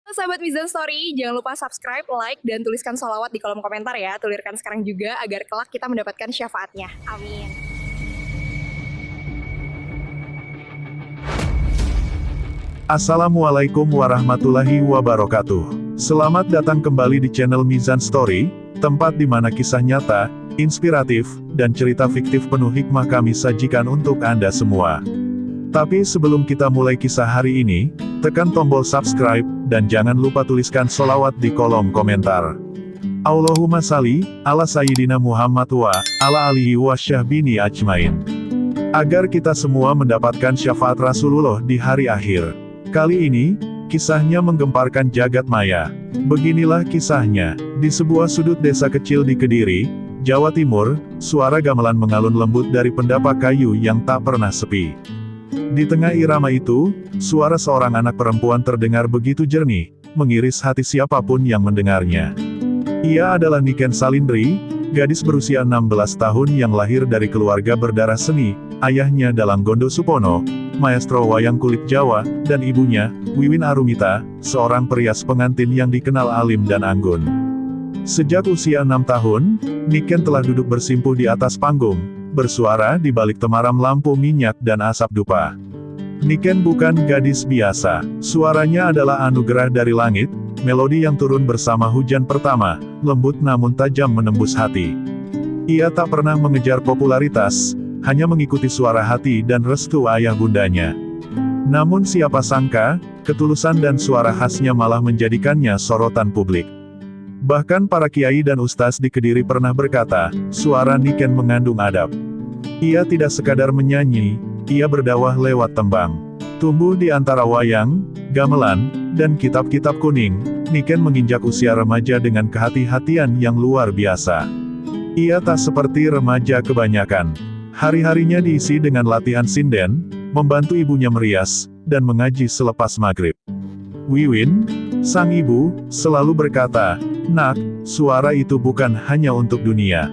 Halo sahabat Mizan Story, jangan lupa subscribe, like, dan tuliskan sholawat di kolom komentar ya. Tulirkan sekarang juga agar kelak kita mendapatkan syafaatnya. Amin. Assalamualaikum warahmatullahi wabarakatuh. Selamat datang kembali di channel Mizan Story, tempat di mana kisah nyata, inspiratif, dan cerita fiktif penuh hikmah kami sajikan untuk Anda semua. Tapi sebelum kita mulai kisah hari ini, tekan tombol subscribe, dan jangan lupa tuliskan sholawat di kolom komentar. Allahumma salli, ala Sayyidina Muhammad wa, ala alihi wa syahbini ajmain. Agar kita semua mendapatkan syafaat Rasulullah di hari akhir. Kali ini, kisahnya menggemparkan jagat maya. Beginilah kisahnya. Di sebuah sudut desa kecil di Kediri, Jawa Timur, suara gamelan mengalun lembut dari pendapa kayu yang tak pernah sepi. Di tengah irama itu, suara seorang anak perempuan terdengar begitu jernih, mengiris hati siapapun yang mendengarnya. Ia adalah Niken Salindri, gadis berusia 16 tahun yang lahir dari keluarga berdarah seni, ayahnya Dalang Gondo Supono, maestro wayang kulit Jawa, dan ibunya, Wiwin Arumita, seorang perias pengantin yang dikenal alim dan anggun. Sejak usia 6 tahun, Niken telah duduk bersimpuh di atas panggung, bersuara di balik temaram lampu minyak dan asap dupa. Niken bukan gadis biasa, suaranya adalah anugerah dari langit, melodi yang turun bersama hujan pertama, lembut namun tajam menembus hati. Ia tak pernah mengejar popularitas, hanya mengikuti suara hati dan restu ayah bundanya. Namun siapa sangka, ketulusan dan suara khasnya malah menjadikannya sorotan publik. Bahkan para kiai dan ustaz di Kediri pernah berkata, suara Niken mengandung adab. Ia tidak sekadar menyanyi, ia berdakwah lewat tembang. Tumbuh di antara wayang, gamelan, dan kitab-kitab kuning, Niken menginjak usia remaja dengan kehati-hatian yang luar biasa. Ia tak seperti remaja kebanyakan. Hari-harinya diisi dengan latihan sinden, membantu ibunya merias, dan mengaji selepas maghrib. Wiwin, sang ibu, selalu berkata, "Nak, suara itu bukan hanya untuk dunia.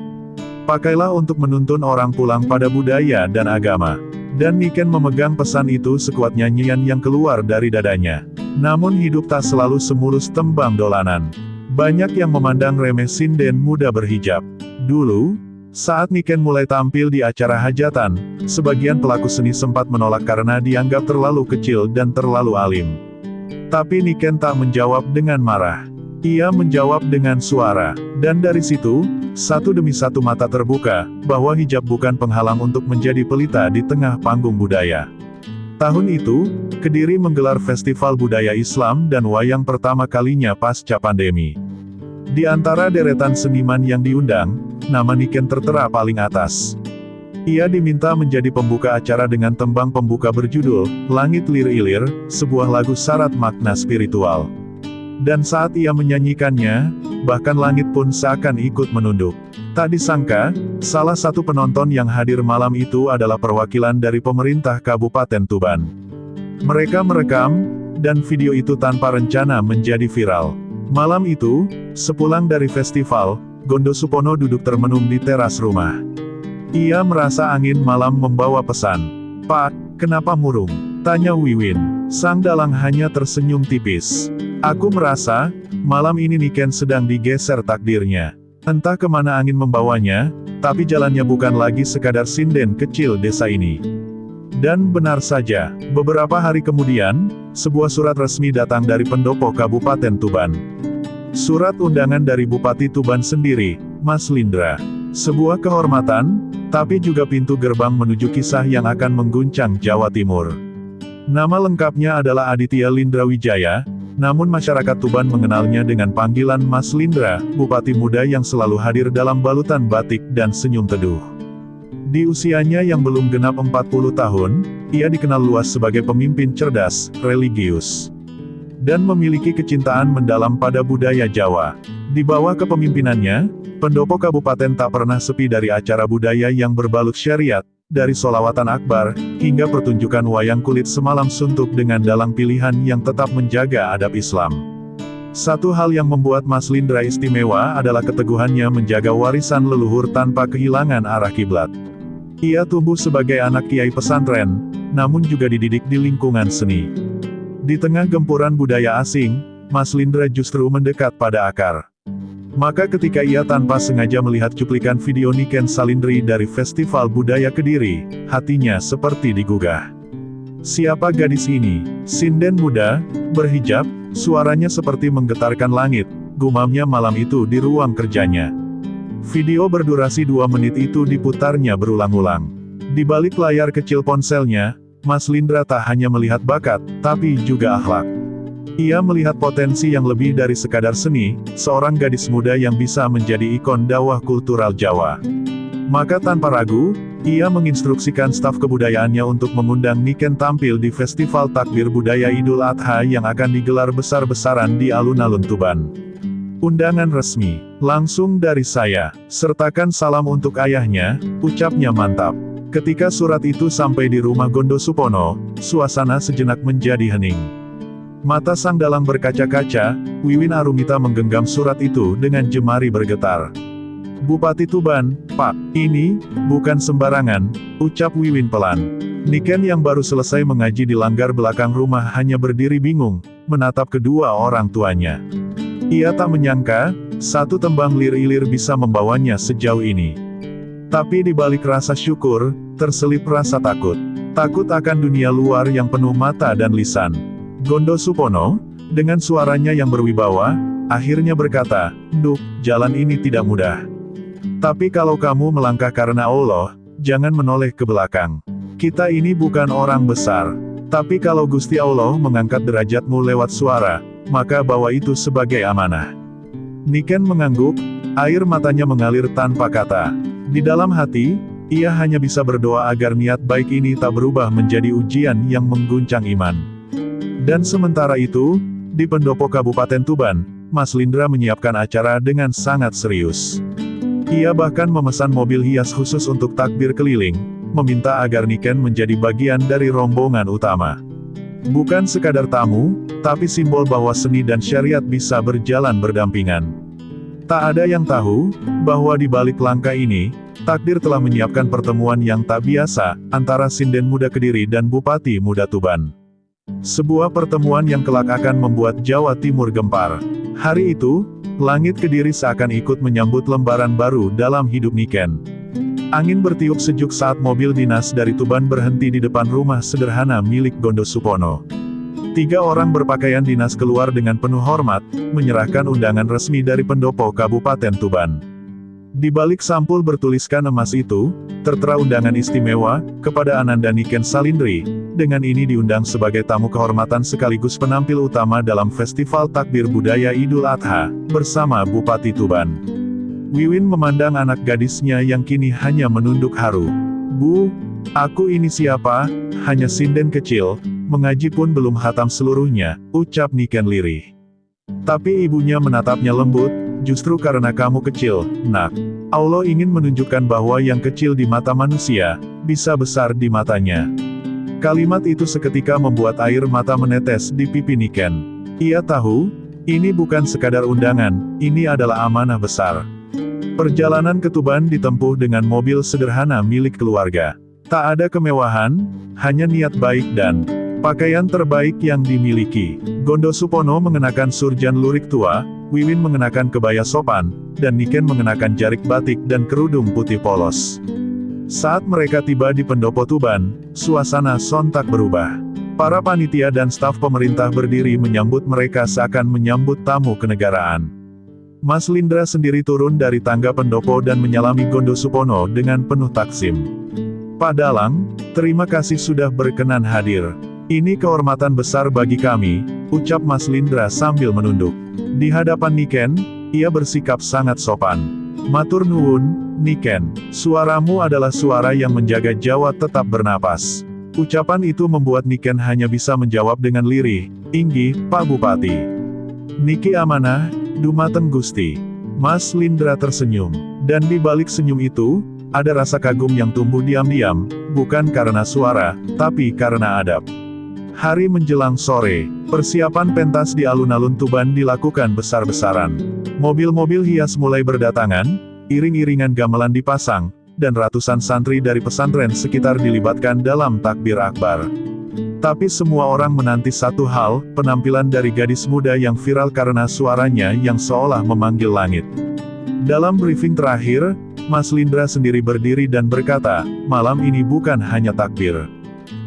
Pakailah untuk menuntun orang pulang pada budaya dan agama." Dan Niken memegang pesan itu sekuat nyanyian yang keluar dari dadanya. Namun hidup tak selalu semulus tembang dolanan. Banyak yang memandang remeh sinden muda berhijab. Dulu, saat Niken mulai tampil di acara hajatan, sebagian pelaku seni sempat menolak karena dianggap terlalu kecil dan terlalu alim. Tapi Niken tak menjawab dengan marah. Ia menjawab dengan suara, dan dari situ, satu demi satu mata terbuka, bahwa hijab bukan penghalang untuk menjadi pelita di tengah panggung budaya. Tahun itu, Kediri menggelar Festival Budaya Islam dan Wayang pertama kalinya pasca pandemi. Di antara deretan seniman yang diundang, nama Niken tertera paling atas. Ia diminta menjadi pembuka acara dengan tembang pembuka berjudul, Langit Lir-Ilir, sebuah lagu syarat makna spiritual. Dan saat ia menyanyikannya, bahkan langit pun seakan ikut menunduk. Tak disangka, salah satu penonton yang hadir malam itu adalah perwakilan dari pemerintah Kabupaten Tuban. Mereka merekam, dan video itu tanpa rencana menjadi viral. Malam itu, sepulang dari festival, Gondo Supono duduk termenung di teras rumah. Ia merasa angin malam membawa pesan. "Pak, kenapa murung?" tanya Wiwin. Sang dalang hanya tersenyum tipis. "Aku merasa, malam ini Niken sedang digeser takdirnya. Entah kemana angin membawanya, tapi jalannya bukan lagi sekadar sinden kecil desa ini." Dan benar saja, beberapa hari kemudian, sebuah surat resmi datang dari pendopo Kabupaten Tuban. Surat undangan dari Bupati Tuban sendiri, Mas Lindra. Sebuah kehormatan, tapi juga pintu gerbang menuju kisah yang akan mengguncang Jawa Timur. Nama lengkapnya adalah Aditya Lindra Wijaya, namun masyarakat Tuban mengenalnya dengan panggilan Mas Lindra, bupati muda yang selalu hadir dalam balutan batik dan senyum teduh. Di usianya yang belum genap 40 tahun, ia dikenal luas sebagai pemimpin cerdas, religius, dan memiliki kecintaan mendalam pada budaya Jawa. Di bawah kepemimpinannya, pendopo kabupaten tak pernah sepi dari acara budaya yang berbalut syariat, dari sholawatan akbar, hingga pertunjukan wayang kulit semalam suntuk dengan dalang pilihan yang tetap menjaga adab Islam. Satu hal yang membuat Mas Lindra istimewa adalah keteguhannya menjaga warisan leluhur tanpa kehilangan arah kiblat. Ia tumbuh sebagai anak kiai pesantren, namun juga dididik di lingkungan seni. Di tengah gempuran budaya asing, Mas Lindra justru mendekat pada akar. Maka ketika ia tanpa sengaja melihat cuplikan video Niken Salindri dari Festival Budaya Kediri, hatinya seperti digugah. Siapa gadis ini? Sinden muda, berhijab, suaranya seperti menggetarkan langit, gumamnya malam itu di ruang kerjanya. Video berdurasi 2 menit itu diputarnya berulang-ulang. Di balik layar kecil ponselnya, Mas Lindra tak hanya melihat bakat, tapi juga akhlak. Ia melihat potensi yang lebih dari sekadar seni, seorang gadis muda yang bisa menjadi ikon dakwah kultural Jawa. Maka tanpa ragu, ia menginstruksikan staf kebudayaannya untuk mengundang Niken tampil di Festival Takbir Budaya Idul Adha yang akan digelar besar-besaran di alun-alun Tuban. Undangan resmi, langsung dari saya, sertakan salam untuk ayahnya, ucapnya mantap. Ketika surat itu sampai di rumah Gondo Supono, suasana sejenak menjadi hening. Mata sang dalang berkaca-kaca, Wiwin Arumita menggenggam surat itu dengan jemari bergetar. Bupati Tuban, Pak, ini bukan sembarangan, ucap Wiwin pelan. Niken yang baru selesai mengaji di langgar belakang rumah hanya berdiri bingung, menatap kedua orang tuanya. Ia tak menyangka, satu tembang lir-ilir bisa membawanya sejauh ini. Tapi di balik rasa syukur, terselip rasa takut. Takut akan dunia luar yang penuh mata dan lisan. Gondo Supono, dengan suaranya yang berwibawa, akhirnya berkata, "Nduk, jalan ini tidak mudah. Tapi kalau kamu melangkah karena Allah, jangan menoleh ke belakang. Kita ini bukan orang besar. Tapi kalau Gusti Allah mengangkat derajatmu lewat suara, maka bawa itu sebagai amanah." Niken mengangguk, air matanya mengalir tanpa kata. Di dalam hati, ia hanya bisa berdoa agar niat baik ini tak berubah menjadi ujian yang mengguncang iman. Dan sementara itu, di pendopo Kabupaten Tuban, Mas Lindra menyiapkan acara dengan sangat serius. Ia bahkan memesan mobil hias khusus untuk takbir keliling, meminta agar Niken menjadi bagian dari rombongan utama. Bukan sekadar tamu, tapi simbol bahwa seni dan syariat bisa berjalan berdampingan. Tak ada yang tahu, bahwa di balik langkah ini, takdir telah menyiapkan pertemuan yang tak biasa, antara Sinden Muda Kediri dan Bupati Muda Tuban. Sebuah pertemuan yang kelak akan membuat Jawa Timur gempar. Hari itu, langit Kediri seakan ikut menyambut lembaran baru dalam hidup Niken. Angin bertiup sejuk saat mobil dinas dari Tuban berhenti di depan rumah sederhana milik Gondo Supono. 3 orang berpakaian dinas keluar dengan penuh hormat, menyerahkan undangan resmi dari pendopo Kabupaten Tuban. Di balik sampul bertuliskan emas itu, tertera undangan istimewa, kepada Ananda Niken Salindri. Dengan ini diundang sebagai tamu kehormatan sekaligus penampil utama dalam Festival Takbir Budaya Idul Adha, bersama Bupati Tuban. Wiwin memandang anak gadisnya yang kini hanya menunduk haru. "Bu, aku ini siapa? Hanya sinden kecil, mengaji pun belum khatam seluruhnya," ucap Niken lirih. Tapi ibunya menatapnya lembut, "Justru karena kamu kecil, nak. Allah ingin menunjukkan bahwa yang kecil di mata manusia, bisa besar di matanya." Kalimat itu seketika membuat air mata menetes di pipi Niken. Ia tahu, ini bukan sekadar undangan, ini adalah amanah besar. Perjalanan ke Tuban ditempuh dengan mobil sederhana milik keluarga. Tak ada kemewahan, hanya niat baik dan pakaian terbaik yang dimiliki. Gondo Supono mengenakan surjan lurik tua, Wiwin mengenakan kebaya sopan, dan Niken mengenakan jarik batik dan kerudung putih polos. Saat mereka tiba di pendopo Tuban, suasana sontak berubah. Para panitia dan staf pemerintah berdiri menyambut mereka seakan menyambut tamu kenegaraan. Mas Lindra sendiri turun dari tangga pendopo dan menyalami Gondo Supono dengan penuh taksim. "Pak Dalang, terima kasih sudah berkenan hadir. Ini kehormatan besar bagi kami," ucap Mas Lindra sambil menunduk. Di hadapan Niken, ia bersikap sangat sopan. "Matur nuwun, Niken. Suaramu adalah suara yang menjaga Jawa tetap bernapas." Ucapan itu membuat Niken hanya bisa menjawab dengan lirih, "Inggih, Pak Bupati. Niki amanah, dumateng Gusti." Mas Lindra tersenyum. Dan di balik senyum itu, ada rasa kagum yang tumbuh diam-diam, bukan karena suara, tapi karena adab. Hari menjelang sore, persiapan pentas di alun-alun Tuban dilakukan besar-besaran. Mobil-mobil hias mulai berdatangan, iring-iringan gamelan dipasang, dan ratusan santri dari pesantren sekitar dilibatkan dalam takbir akbar. Tapi semua orang menanti satu hal, penampilan dari gadis muda yang viral karena suaranya yang seolah memanggil langit. Dalam briefing terakhir, Mas Lindra sendiri berdiri dan berkata, malam ini bukan hanya takbir.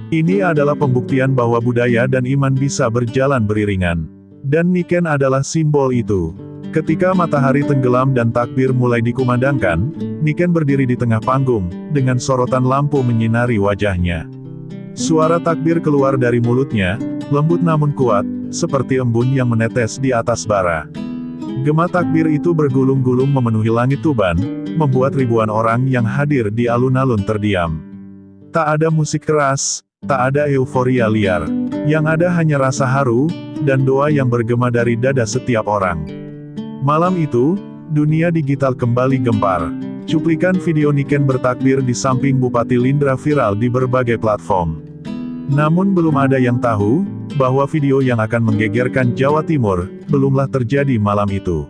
Ini adalah pembuktian bahwa budaya dan iman bisa berjalan beriringan. Dan Niken adalah simbol itu. Ketika matahari tenggelam dan takbir mulai dikumandangkan, Niken berdiri di tengah panggung, dengan sorotan lampu menyinari wajahnya. Suara takbir keluar dari mulutnya, lembut namun kuat, seperti embun yang menetes di atas bara. Gema takbir itu bergulung-gulung memenuhi langit Tuban, membuat ribuan orang yang hadir di alun-alun terdiam. Tak ada musik keras, tak ada euforia liar. Yang ada hanya rasa haru, dan doa yang bergema dari dada setiap orang. Malam itu, dunia digital kembali gempar. Cuplikan video Niken bertakbir di samping Bupati Lindra viral di berbagai platform. Namun belum ada yang tahu, bahwa video yang akan menggegerkan Jawa Timur, belumlah terjadi malam itu.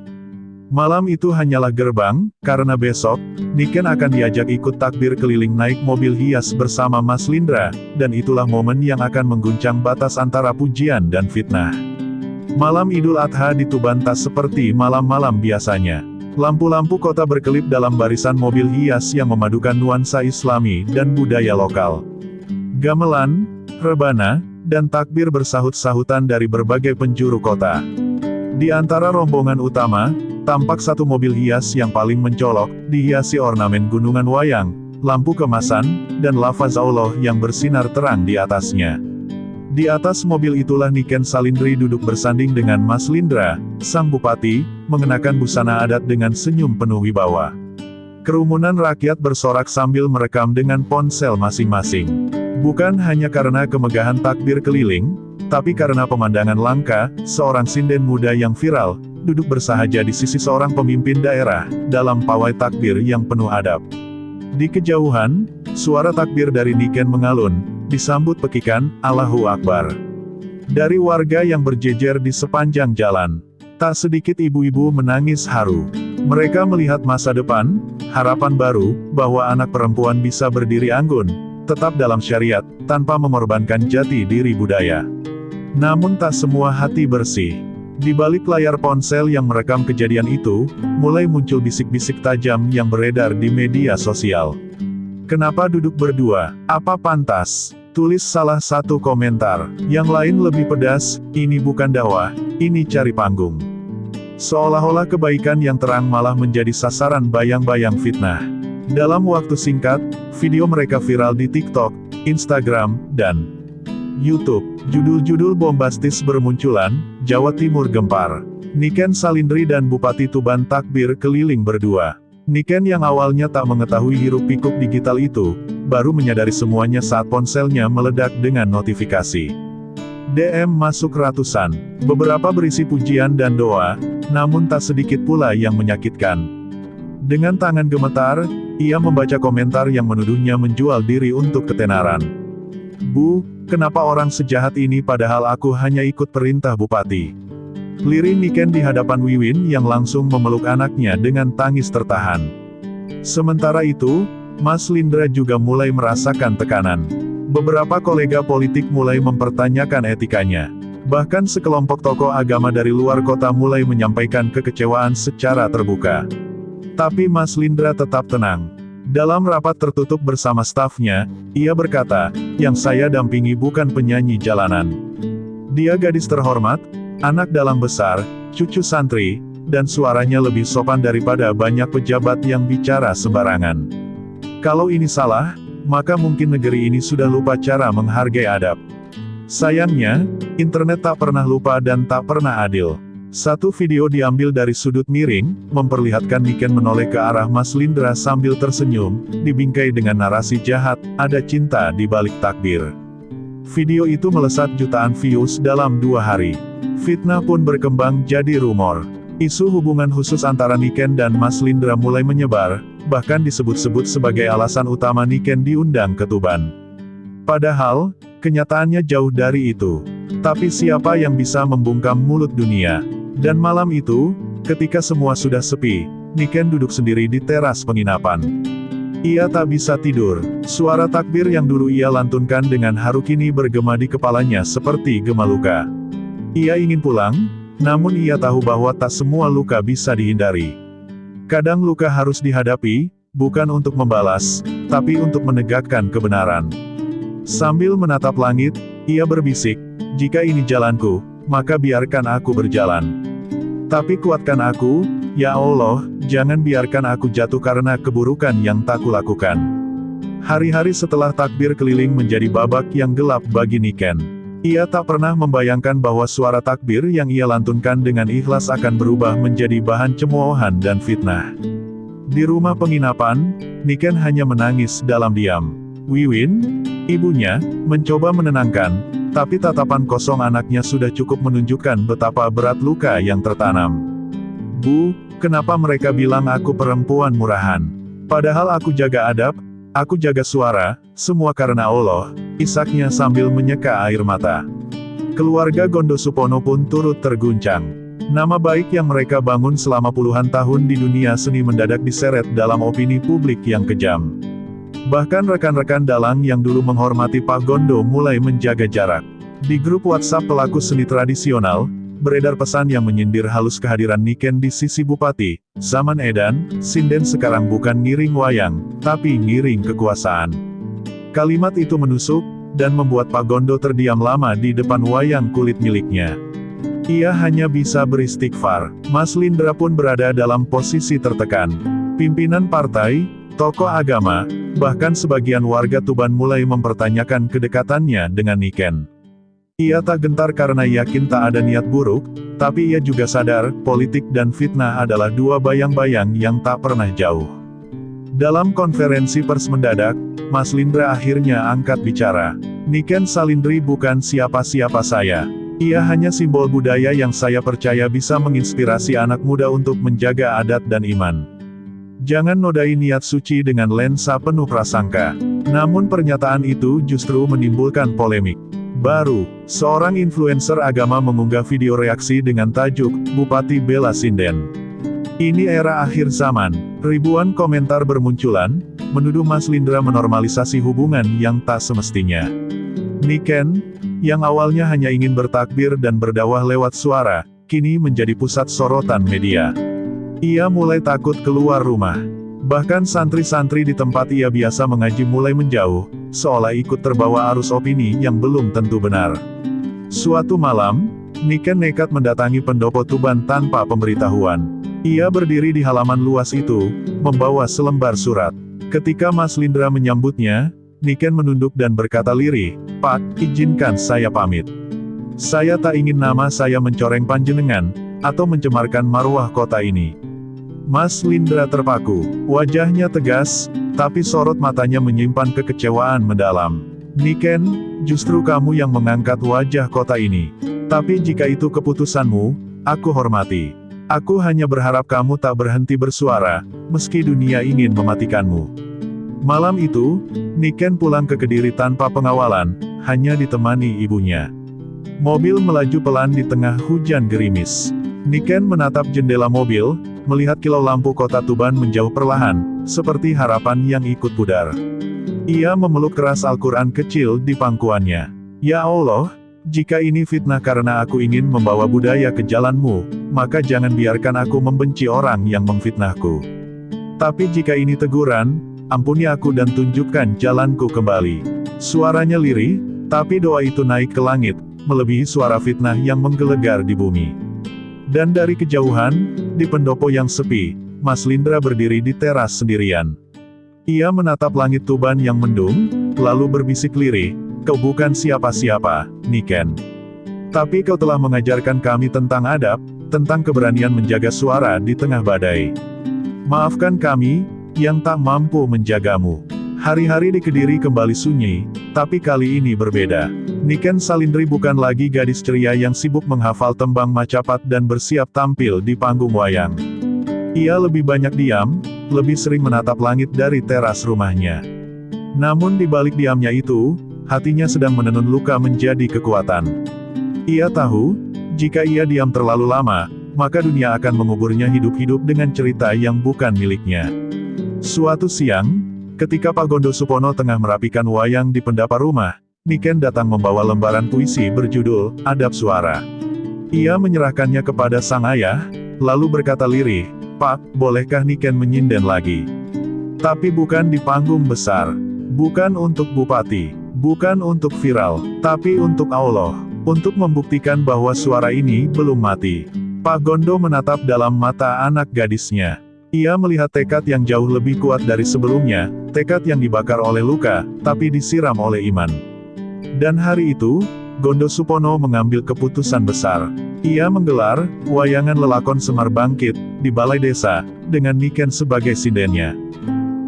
Malam itu hanyalah gerbang, karena besok, Niken akan diajak ikut takbir keliling naik mobil hias bersama Mas Lindra, dan itulah momen yang akan mengguncang batas antara pujian dan fitnah. Malam Idul Adha di Tuban tak seperti malam-malam biasanya. Lampu-lampu kota berkelip dalam barisan mobil hias yang memadukan nuansa Islami dan budaya lokal. Gamelan, rebana, dan takbir bersahut-sahutan dari berbagai penjuru kota. Di antara rombongan utama, tampak satu mobil hias yang paling mencolok, dihiasi ornamen gunungan wayang, lampu kemasan, dan lafaz Allah yang bersinar terang di atasnya. Di atas mobil itulah Niken Salindri duduk bersanding dengan Mas Lindra, sang bupati, mengenakan busana adat dengan senyum penuh wibawa. Kerumunan rakyat bersorak sambil merekam dengan ponsel masing-masing. Bukan hanya karena kemegahan takbir keliling, tapi karena pemandangan langka, seorang sinden muda yang viral, duduk bersahaja di sisi seorang pemimpin daerah, dalam pawai takbir yang penuh adab. Di kejauhan, suara takbir dari Niken mengalun, disambut pekikan, Allahu Akbar. Dari warga yang berjejer di sepanjang jalan, tak sedikit ibu-ibu menangis haru. Mereka melihat masa depan, harapan baru, bahwa anak perempuan bisa berdiri anggun, tetap dalam syariat, tanpa mengorbankan jati diri budaya. Namun tak semua hati bersih. Di balik layar ponsel yang merekam kejadian itu, mulai muncul bisik-bisik tajam yang beredar di media sosial. Kenapa duduk berdua? Apa pantas? Tulis salah satu komentar. Yang lain lebih pedas, ini bukan dakwah, ini cari panggung. Seolah-olah kebaikan yang terang malah menjadi sasaran bayang-bayang fitnah. Dalam waktu singkat, video mereka viral di TikTok, Instagram, dan YouTube. Judul-judul bombastis bermunculan, Jawa Timur gempar. Niken Salindri dan Bupati Tuban takbir keliling berdua. Niken yang awalnya tak mengetahui hiruk-pikuk digital itu, baru menyadari semuanya saat ponselnya meledak dengan notifikasi. DM masuk ratusan, beberapa berisi pujian dan doa, namun tak sedikit pula yang menyakitkan. Dengan tangan gemetar, ia membaca komentar yang menuduhnya menjual diri untuk ketenaran. Bu, kenapa orang sejahat ini padahal aku hanya ikut perintah bupati? Lirih Niken di hadapan Wiwin yang langsung memeluk anaknya dengan tangis tertahan. Sementara itu, Mas Lindra juga mulai merasakan tekanan. Beberapa kolega politik mulai mempertanyakan etikanya. Bahkan sekelompok tokoh agama dari luar kota mulai menyampaikan kekecewaan secara terbuka. Tapi Mas Lindra tetap tenang. Dalam rapat tertutup bersama stafnya, ia berkata, yang saya dampingi bukan penyanyi jalanan. Dia gadis terhormat, anak dalang besar, cucu santri, dan suaranya lebih sopan daripada banyak pejabat yang bicara sembarangan. Kalau ini salah, maka mungkin negeri ini sudah lupa cara menghargai adab. Sayangnya, internet tak pernah lupa dan tak pernah adil. Satu video diambil dari sudut miring, memperlihatkan Niken menoleh ke arah Mas Lindra sambil tersenyum, dibingkai dengan narasi jahat, ada cinta di balik takbir. Video itu melesat jutaan views dalam 2 hari. Fitnah pun berkembang jadi rumor. Isu hubungan khusus antara Niken dan Mas Lindra mulai menyebar, bahkan disebut-sebut sebagai alasan utama Niken diundang ke Tuban. Padahal, kenyataannya jauh dari itu. Tapi siapa yang bisa membungkam mulut dunia? Dan malam itu, ketika semua sudah sepi, Niken duduk sendiri di teras penginapan. Ia tak bisa tidur. Suara takbir yang dulu ia lantunkan dengan haru kini bergema di kepalanya seperti gema luka. Ia ingin pulang, namun ia tahu bahwa tak semua luka bisa dihindari. Kadang luka harus dihadapi, bukan untuk membalas, tapi untuk menegakkan kebenaran. Sambil menatap langit, ia berbisik, "Jika ini jalanku, maka biarkan aku berjalan. Tapi kuatkan aku, ya Allah, jangan biarkan aku jatuh karena keburukan yang tak kulakukan." Hari-hari setelah takbir keliling menjadi babak yang gelap bagi Niken. Ia tak pernah membayangkan bahwa suara takbir yang ia lantunkan dengan ikhlas akan berubah menjadi bahan cemoohan dan fitnah. Di rumah penginapan, Niken hanya menangis dalam diam. Wiwin, ibunya, mencoba menenangkan, tapi tatapan kosong anaknya sudah cukup menunjukkan betapa berat luka yang tertanam. "Bu, kenapa mereka bilang aku perempuan murahan? Padahal aku jaga adab, aku jaga suara, semua karena Allah," isaknya sambil menyeka air mata. Keluarga Gondo Supono pun turut terguncang. Nama baik yang mereka bangun selama puluhan tahun di dunia seni mendadak diseret dalam opini publik yang kejam. Bahkan rekan-rekan dalang yang dulu menghormati Pak Gondo mulai menjaga jarak. Di grup WhatsApp pelaku seni tradisional, beredar pesan yang menyindir halus kehadiran Niken di sisi Bupati, Zaman Edan, sinden sekarang bukan ngiring wayang, tapi ngiring kekuasaan. Kalimat itu menusuk, dan membuat Pak Gondo terdiam lama di depan wayang kulit miliknya. Ia hanya bisa beristighfar. Mas Lindra pun berada dalam posisi tertekan. Pimpinan partai, tokoh agama, bahkan sebagian warga Tuban mulai mempertanyakan kedekatannya dengan Niken. Ia tak gentar karena yakin tak ada niat buruk, tapi ia juga sadar, politik dan fitnah adalah dua bayang-bayang yang tak pernah jauh. Dalam konferensi pers mendadak, Mas Lindra akhirnya angkat bicara. "Niken Salindri bukan siapa-siapa saya. Ia hanya simbol budaya yang saya percaya bisa menginspirasi anak muda untuk menjaga adat dan iman. Jangan nodai niat suci dengan lensa penuh prasangka." Namun pernyataan itu justru menimbulkan polemik. Baru, seorang influencer agama mengunggah video reaksi dengan tajuk, "Bupati Bela Sinden. Ini era akhir zaman." Ribuan komentar bermunculan, menuduh Mas Lindra menormalisasi hubungan yang tak semestinya. Niken, yang awalnya hanya ingin bertakbir dan berdakwah lewat suara, kini menjadi pusat sorotan media. Ia mulai takut keluar rumah. Bahkan santri-santri di tempat ia biasa mengaji mulai menjauh, seolah ikut terbawa arus opini yang belum tentu benar. Suatu malam, Niken nekat mendatangi pendopo Tuban tanpa pemberitahuan. Ia berdiri di halaman luas itu, membawa selembar surat. Ketika Mas Lindra menyambutnya, Niken menunduk dan berkata lirih, "Pak, izinkan saya pamit. Saya tak ingin nama saya mencoreng panjenengan, atau mencemarkan marwah kota ini." Mas Lindra terpaku. Wajahnya tegas, tapi sorot matanya menyimpan kekecewaan mendalam. "Niken, justru kamu yang mengangkat wajah kota ini. Tapi jika itu keputusanmu, aku hormati. Aku hanya berharap kamu tak berhenti bersuara, meski dunia ingin mematikanmu." Malam itu, Niken pulang ke Kediri tanpa pengawalan, hanya ditemani ibunya. Mobil melaju pelan di tengah hujan gerimis. Niken menatap jendela mobil, melihat kilau lampu kota Tuban menjauh perlahan, seperti harapan yang ikut pudar. Ia memeluk keras Al-Quran kecil di pangkuannya. "Ya Allah, jika ini fitnah karena aku ingin membawa budaya ke jalanmu, maka jangan biarkan aku membenci orang yang memfitnahku. Tapi jika ini teguran, ampuni aku dan tunjukkan jalanku kembali." Suaranya lirih, tapi doa itu naik ke langit, melebihi suara fitnah yang menggelegar di bumi. Dan dari kejauhan, di pendopo yang sepi, Mas Lindra berdiri di teras sendirian. Ia menatap langit Tuban yang mendung, lalu berbisik lirih, "Kau bukan siapa-siapa, Niken. Tapi kau telah mengajarkan kami tentang adab, tentang keberanian menjaga suara di tengah badai. Maafkan kami, yang tak mampu menjagamu." Hari-hari di Kediri kembali sunyi, tapi kali ini berbeda. Niken Salindri bukan lagi gadis ceria yang sibuk menghafal tembang macapat dan bersiap tampil di panggung wayang. Ia lebih banyak diam, lebih sering menatap langit dari teras rumahnya. Namun di balik diamnya itu, hatinya sedang menenun luka menjadi kekuatan. Ia tahu, jika ia diam terlalu lama, maka dunia akan menguburnya hidup-hidup dengan cerita yang bukan miliknya. Suatu siang, Ketika Pak Gondo Supono tengah merapikan wayang di pendapa rumah, Niken datang membawa lembaran puisi berjudul Adab Suara. Ia menyerahkannya kepada sang ayah, lalu berkata lirih, "Pak, bolehkah Niken menyinden lagi? Tapi bukan di panggung besar. Bukan untuk bupati. Bukan untuk viral. Tapi untuk Allah. Untuk membuktikan bahwa suara ini belum mati." Pak Gondo menatap dalam mata anak gadisnya. Ia melihat tekad yang jauh lebih kuat dari sebelumnya, tekad yang dibakar oleh luka, tapi disiram oleh iman. Dan hari itu, Gondo Supono mengambil keputusan besar. Ia menggelar wayangan lelakon Semar Bangkit di balai desa, dengan Niken sebagai sindennya.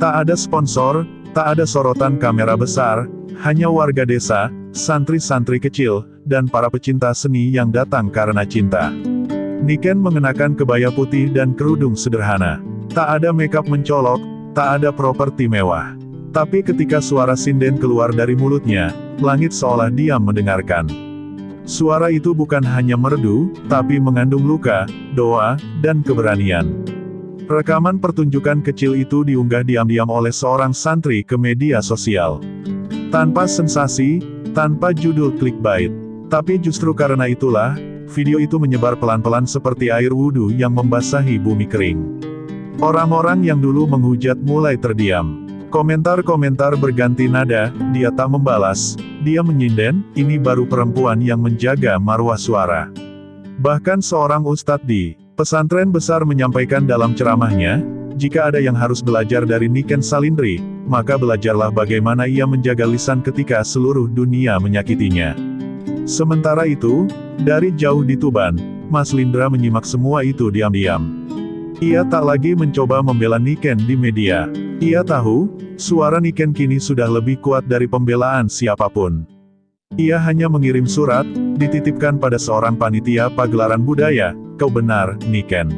Tak ada sponsor, tak ada sorotan kamera besar, hanya warga desa, santri-santri kecil, dan para pecinta seni yang datang karena cinta. Niken mengenakan kebaya putih dan kerudung sederhana. Tak ada makeup mencolok, tak ada properti mewah. Tapi ketika suara sinden keluar dari mulutnya, langit seolah diam mendengarkan. Suara itu bukan hanya merdu, tapi mengandung luka, doa, dan keberanian. Rekaman pertunjukan kecil itu diunggah diam-diam oleh seorang santri ke media sosial. Tanpa sensasi, tanpa judul clickbait. Tapi justru karena itulah, video itu menyebar pelan-pelan seperti air wudhu yang membasahi bumi kering. Orang-orang yang dulu menghujat mulai terdiam. Komentar-komentar berganti nada, "Dia tak membalas, dia menyinden, ini baru perempuan yang menjaga marwah suara." Bahkan seorang ustadz di pesantren besar menyampaikan dalam ceramahnya, "Jika ada yang harus belajar dari Niken Salindri, maka belajarlah bagaimana ia menjaga lisan ketika seluruh dunia menyakitinya." Sementara itu, dari jauh di Tuban, Mas Lindra menyimak semua itu diam-diam. Ia tak lagi mencoba membela Niken di media. Ia tahu, suara Niken kini sudah lebih kuat dari pembelaan siapapun. Ia hanya mengirim surat, dititipkan pada seorang panitia pagelaran budaya, "Kau benar, Niken.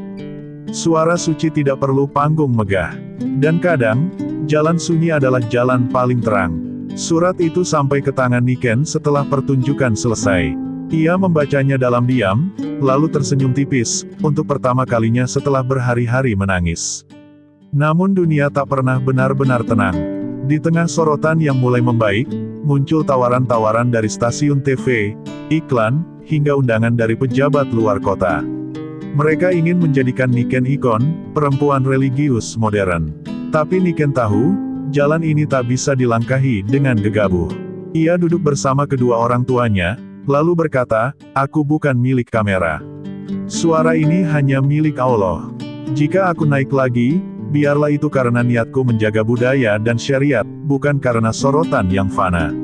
Suara suci tidak perlu panggung megah. Dan kadang, jalan sunyi adalah jalan paling terang." Surat itu sampai ke tangan Niken setelah pertunjukan selesai. Ia membacanya dalam diam, lalu tersenyum tipis, untuk pertama kalinya setelah berhari-hari menangis. Namun dunia tak pernah benar-benar tenang. Di tengah sorotan yang mulai membaik, muncul tawaran-tawaran dari stasiun TV, iklan, hingga undangan dari pejabat luar kota. Mereka ingin menjadikan Niken ikon, perempuan religius modern. Tapi Niken tahu, jalan ini tak bisa dilangkahi dengan gegabah. Ia duduk bersama kedua orang tuanya, lalu berkata, "Aku bukan milik kamera. Suara ini hanya milik Allah. Jika aku naik lagi, biarlah itu karena niatku menjaga budaya dan syariat, bukan karena sorotan yang fana."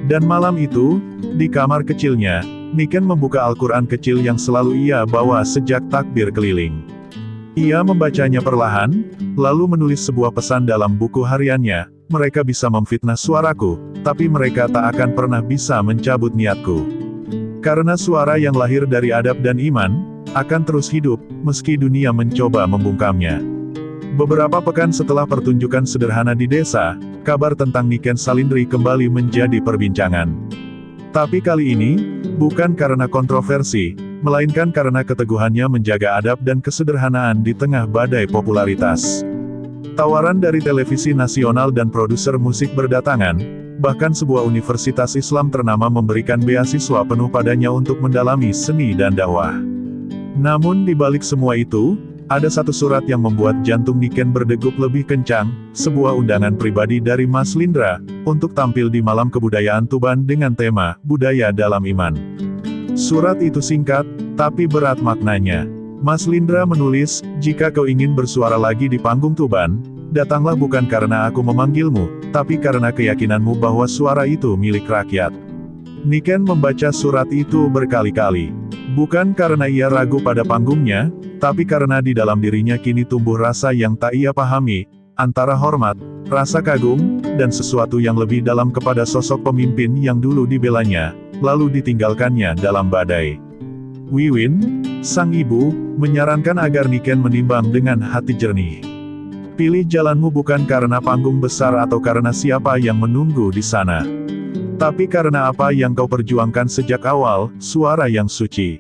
Dan malam itu, di kamar kecilnya, Niken membuka Al-Quran kecil yang selalu ia bawa sejak takbir keliling. Ia membacanya perlahan, lalu menulis sebuah pesan dalam buku hariannya, "Mereka bisa memfitnah suaraku, tapi mereka tak akan pernah bisa mencabut niatku. Karena suara yang lahir dari adab dan iman, akan terus hidup, meski dunia mencoba membungkamnya." Beberapa pekan setelah pertunjukan sederhana di desa, kabar tentang Niken Salindri kembali menjadi perbincangan. Tapi kali ini, bukan karena kontroversi, melainkan karena keteguhannya menjaga adab dan kesederhanaan di tengah badai popularitas. Tawaran dari televisi nasional dan produser musik berdatangan, bahkan sebuah universitas Islam ternama memberikan beasiswa penuh padanya untuk mendalami seni dan dakwah. Namun di balik semua itu, ada satu surat yang membuat jantung Niken berdegup lebih kencang, sebuah undangan pribadi dari Mas Lindra, untuk tampil di Malam Kebudayaan Tuban dengan tema, Budaya Dalam Iman. Surat itu singkat, tapi berat maknanya. Mas Lindra menulis, "Jika kau ingin bersuara lagi di panggung Tuban, datanglah bukan karena aku memanggilmu, tapi karena keyakinanmu bahwa suara itu milik rakyat." Niken membaca surat itu berkali-kali. Bukan karena ia ragu pada panggungnya, tapi karena di dalam dirinya kini tumbuh rasa yang tak ia pahami, antara hormat, rasa kagum, dan sesuatu yang lebih dalam kepada sosok pemimpin yang dulu dibelanya, lalu ditinggalkannya dalam badai. Wiwin, sang ibu, menyarankan agar Niken menimbang dengan hati jernih. Pilih jalanmu bukan karena panggung besar atau karena siapa yang menunggu di sana, tapi karena apa yang kau perjuangkan sejak awal, suara yang suci.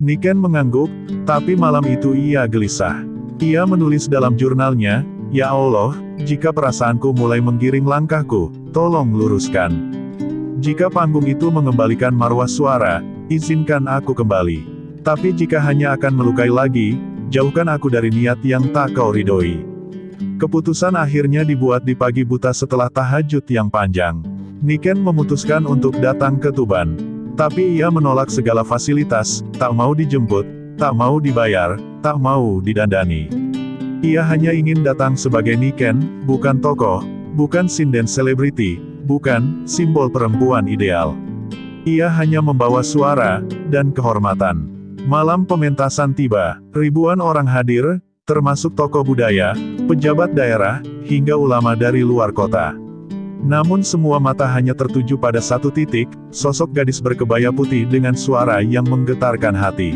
Niken mengangguk, tapi malam itu ia gelisah. Ia menulis dalam jurnalnya, Ya Allah, jika perasaanku mulai menggiring langkahku, tolong luruskan. Jika panggung itu mengembalikan marwah suara, izinkan aku kembali. Tapi jika hanya akan melukai lagi, jauhkan aku dari niat yang tak kau ridhoi. Keputusan akhirnya dibuat di pagi buta setelah tahajud yang panjang. Niken memutuskan untuk datang ke Tuban. Tapi ia menolak segala fasilitas, tak mau dijemput, tak mau dibayar, tak mau didandani. Ia hanya ingin datang sebagai Niken, bukan tokoh, bukan sinden selebriti, bukan simbol perempuan ideal. Ia hanya membawa suara dan kehormatan. Malam pementasan tiba, ribuan orang hadir, termasuk tokoh budaya, pejabat daerah, hingga ulama dari luar kota. Namun semua mata hanya tertuju pada satu titik, sosok gadis berkebaya putih dengan suara yang menggetarkan hati.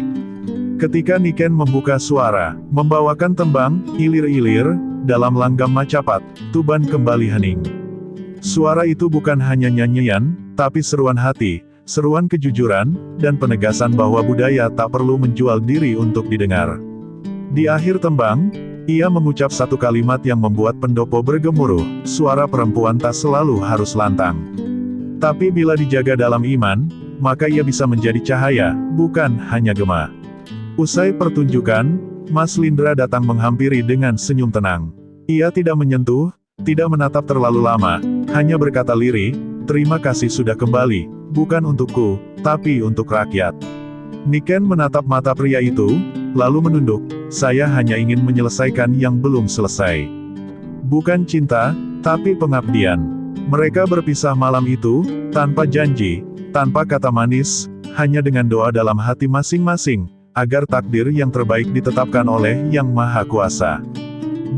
Ketika Niken membuka suara, membawakan tembang, ilir-ilir, dalam langgam Macapat, Tuban kembali hening. Suara itu bukan hanya nyanyian, tapi seruan hati, seruan kejujuran, dan penegasan bahwa budaya tak perlu menjual diri untuk didengar. Di akhir tembang, ia mengucap satu kalimat yang membuat pendopo bergemuruh, suara perempuan tak selalu harus lantang. Tapi bila dijaga dalam iman, maka ia bisa menjadi cahaya, bukan hanya gema. Usai pertunjukan, Mas Lindra datang menghampiri dengan senyum tenang. Ia tidak menyentuh, tidak menatap terlalu lama, hanya berkata lirih, "Terima kasih sudah kembali, bukan untukku, tapi untuk rakyat." Niken menatap mata pria itu, lalu menunduk, "Saya hanya ingin menyelesaikan yang belum selesai. Bukan cinta, tapi pengabdian." Mereka berpisah malam itu, tanpa janji, tanpa kata manis, hanya dengan doa dalam hati masing-masing, agar takdir yang terbaik ditetapkan oleh Yang Maha Kuasa.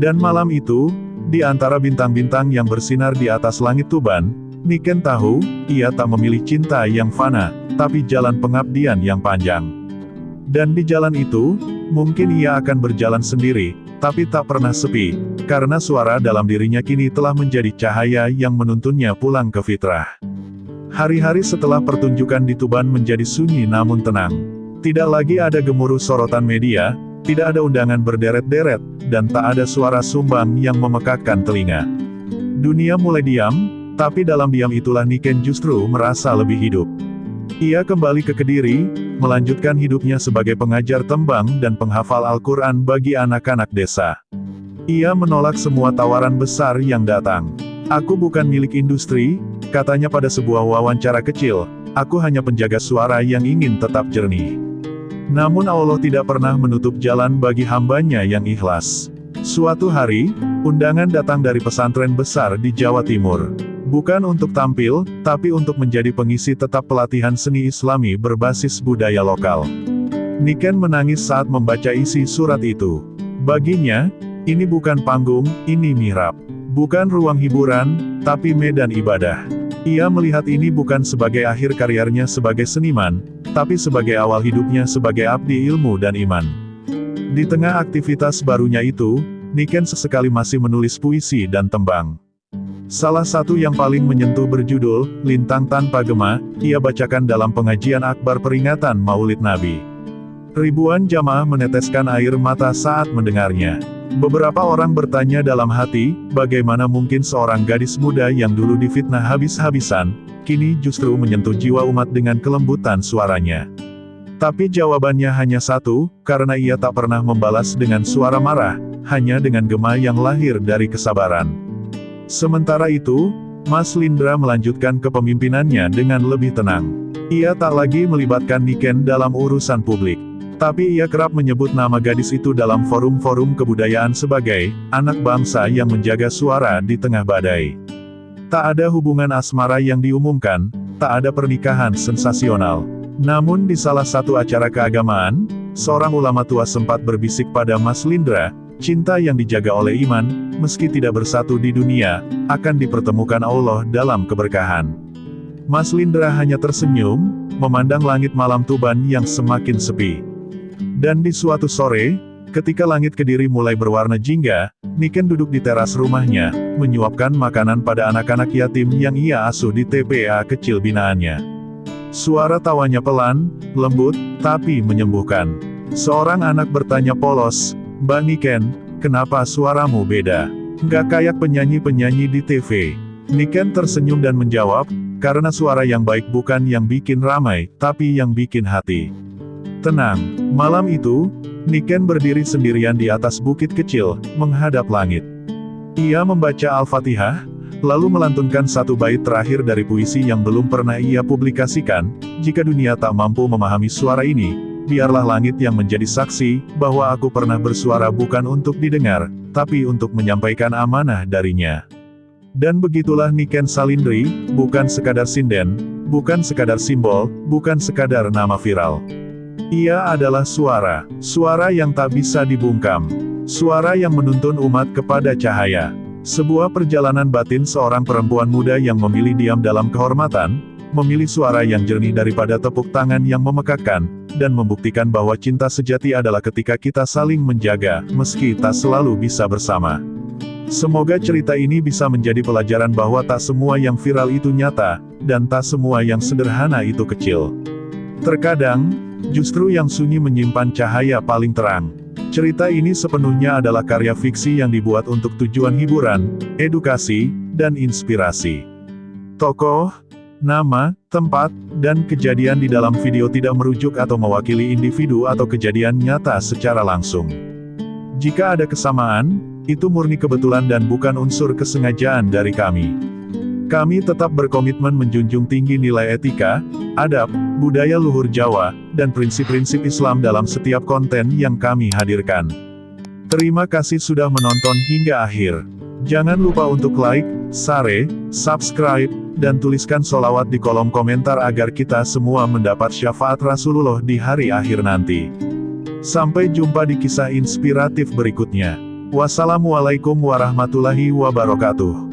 Dan malam itu, di antara bintang-bintang yang bersinar di atas langit Tuban, Niken tahu, ia tak memilih cinta yang fana, tapi jalan pengabdian yang panjang. Dan di jalan itu, mungkin ia akan berjalan sendiri, tapi tak pernah sepi, karena suara dalam dirinya kini telah menjadi cahaya yang menuntunnya pulang ke fitrah. Hari-hari setelah pertunjukan di Tuban menjadi sunyi namun tenang. Tidak lagi ada gemuruh sorotan media, tidak ada undangan berderet-deret, dan tak ada suara sumbang yang memekakkan telinga. Dunia mulai diam, tapi dalam diam itulah Niken justru merasa lebih hidup. Ia kembali ke Kediri, melanjutkan hidupnya sebagai pengajar tembang dan penghafal Al-Quran bagi anak-anak desa. Ia menolak semua tawaran besar yang datang. "Aku bukan milik industri," katanya pada sebuah wawancara kecil, "aku hanya penjaga suara yang ingin tetap jernih." Namun Allah tidak pernah menutup jalan bagi hambanya yang ikhlas. Suatu hari, undangan datang dari pesantren besar di Jawa Timur. Bukan untuk tampil, tapi untuk menjadi pengisi tetap pelatihan seni Islami berbasis budaya lokal. Niken menangis saat membaca isi surat itu. Baginya, ini bukan panggung, ini mihrab. Bukan ruang hiburan, tapi medan ibadah. Ia melihat ini bukan sebagai akhir karirnya sebagai seniman, tapi sebagai awal hidupnya sebagai abdi ilmu dan iman. Di tengah aktivitas barunya itu, Niken sesekali masih menulis puisi dan tembang. Salah satu yang paling menyentuh berjudul, "Lintang Tanpa Gema", ia bacakan dalam pengajian akbar peringatan Maulid Nabi. Ribuan jamaah meneteskan air mata saat mendengarnya. Beberapa orang bertanya dalam hati, bagaimana mungkin seorang gadis muda yang dulu difitnah habis-habisan, kini justru menyentuh jiwa umat dengan kelembutan suaranya. Tapi jawabannya hanya satu, karena ia tak pernah membalas dengan suara marah, hanya dengan gema yang lahir dari kesabaran. Sementara itu, Mas Lindra melanjutkan kepemimpinannya dengan lebih tenang. Ia tak lagi melibatkan Niken dalam urusan publik. Tapi ia kerap menyebut nama gadis itu dalam forum-forum kebudayaan sebagai anak bangsa yang menjaga suara di tengah badai. Tak ada hubungan asmara yang diumumkan, tak ada pernikahan sensasional. Namun di salah satu acara keagamaan, seorang ulama tua sempat berbisik pada Mas Lindra, cinta yang dijaga oleh iman, meski tidak bersatu di dunia, akan dipertemukan Allah dalam keberkahan. Mas Lindra hanya tersenyum, memandang langit malam Tuban yang semakin sepi. Dan di suatu sore, ketika langit Kediri mulai berwarna jingga, Niken duduk di teras rumahnya, menyuapkan makanan pada anak-anak yatim yang ia asuh di TPA kecil binaannya. Suara tawanya pelan, lembut, tapi menyembuhkan. Seorang anak bertanya polos, "Mbak Niken, kenapa suaramu beda?" Nggak kayak penyanyi-penyanyi di TV. Niken tersenyum dan menjawab, karena suara yang baik bukan yang bikin ramai, tapi yang bikin hati. Tenang, malam itu, Niken berdiri sendirian di atas bukit kecil, menghadap langit. Ia membaca Al-Fatihah, lalu melantunkan satu bait terakhir dari puisi yang belum pernah ia publikasikan, jika dunia tak mampu memahami suara ini, biarlah langit yang menjadi saksi, bahwa aku pernah bersuara bukan untuk didengar, tapi untuk menyampaikan amanah darinya. Dan begitulah Niken Salindri, bukan sekadar sinden, bukan sekadar simbol, bukan sekadar nama viral. Ia adalah suara, suara yang tak bisa dibungkam, suara yang menuntun umat kepada cahaya. Sebuah perjalanan batin seorang perempuan muda yang memilih diam dalam kehormatan, memilih suara yang jernih daripada tepuk tangan yang memekakkan, dan membuktikan bahwa cinta sejati adalah ketika kita saling menjaga, meski tak selalu bisa bersama. Semoga cerita ini bisa menjadi pelajaran bahwa tak semua yang viral itu nyata, dan tak semua yang sederhana itu kecil. Terkadang, justru yang sunyi menyimpan cahaya paling terang. Cerita ini sepenuhnya adalah karya fiksi yang dibuat untuk tujuan hiburan, edukasi, dan inspirasi. Tokoh, nama, tempat, dan kejadian di dalam video tidak merujuk atau mewakili individu atau kejadian nyata secara langsung. Jika ada kesamaan, itu murni kebetulan dan bukan unsur kesengajaan dari kami. Kami tetap berkomitmen menjunjung tinggi nilai etika, adab, budaya luhur Jawa, dan prinsip-prinsip Islam dalam setiap konten yang kami hadirkan. Terima kasih sudah menonton hingga akhir. Jangan lupa untuk like, share, subscribe, dan tuliskan sholawat di kolom komentar agar kita semua mendapat syafaat Rasulullah di hari akhir nanti. Sampai jumpa di kisah inspiratif berikutnya. Wassalamualaikum warahmatullahi wabarakatuh.